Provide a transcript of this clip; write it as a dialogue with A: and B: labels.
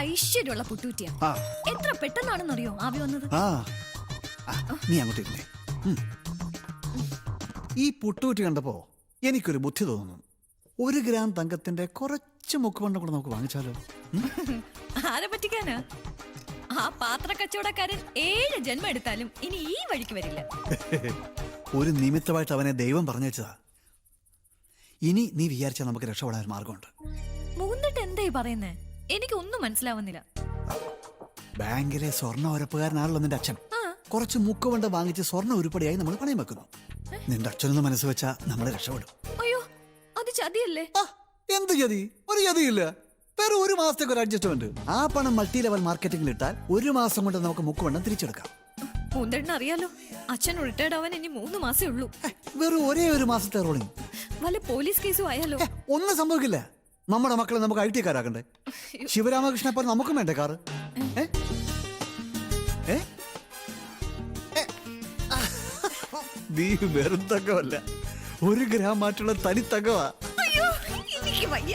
A: ഐശ്വര്യമുള്ള പുട്ടൂറ്റിയാ.
B: ആ.
A: എത്ര പെട്ടെന്നാണെന്നറിയോ ആവി വന്നത്.
B: നീ അങ്ങോട്ട് ഇരുന്നേ. ഈ പുട്ടൂറ്റി കണ്ടപ്പോ എനിക്കൊരു ബുദ്ധി തോന്നുന്നു. 1 ഗ്രാം തങ്കത്തിന്റെ കുറച്ച് മുക്കുവണ്ണം കൂടെ നമുക്ക് വാങ്ങിച്ചാലോ?
A: ആരെ പറ്റിക്കാനാ? ആ പാത്ര കച്ചവടക്കാരൻ 7 ജന്മം എടുത്താലും ഇനി ഈ വഴിക്ക് വരില്ല.
B: ഒരു നിമിത്തമായിട്ട് അവനെ ദൈവം പറഞ്ഞേച്ചതാ. ഇനി നീ വിചാരിച്ചാൽ നമുക്ക് രക്ഷപ്പെടാൻ ഒരു മാർഗമുണ്ട്.
A: മൂന്നിട്ട് എന്തായി പറയുന്നേ? എനിക്ക് ഒന്നും മനസ്സിലാവുന്നില്ല.
B: ബാങ്കിലെ സ്വർണ്ണ ഉരപ്പുകാരനാണല്ലോ നിന്റെ അച്ഛൻ. കുറച്ച് മുക്കുവണ്ട വാങ്ങിച്ച് സ്വർണ്ണ ഉരുപ്പടിയായി നമ്മൾ പണയം വെക്കുന്നു. നിന്റെ അച്ഛനൊന്ന് മനസ്സ് വെച്ചാ നമ്മൾ രക്ഷപ്പെടും.
A: അയ്യോ, അത് ചതിയല്ലേ?
B: എന്ത് ചതി? ഒരു ചതിയില്ല. വേറെ 1 മാസത്തേക്ക് ഒരു അഡ്ജസ്റ്റ്മെന്റ്. ആ പണം മൾട്ടി ലെവൽ മാർക്കറ്റിംഗിൽ ഇട്ടാൽ 1 മാസം കൊണ്ട് നമുക്ക് മുക്കുവണ്ണം തിരിച്ചെടുക്കാം.
A: മൂന്നിട്ടിന് അറിയാലോ, അച്ഛൻ റിട്ടയർഡ് ആവാൻ ഇനി 3 മാസേ ഉള്ളൂ.
B: വെറും ഒരേ 1 മാസത്തെ റോളിംഗ്.
A: വല്ല പോലീസ് കേസും ആയാലോ?
B: ഒന്നും സംഭവിക്കില്ല. നമ്മുടെ മക്കളെ നമുക്ക് IT കാരാക്കണ്ടേ? ശിവരാമകൃഷ്ണ പോലെ നമുക്കും വേണ്ടേ കാറ്? നീ വെറും തങ്കമല്ല, 1 ഗ്രാം മാറ്റുള്ള തനി തങ്കമാ.
A: അയ്യോ, എനിക്ക് വയ്യ.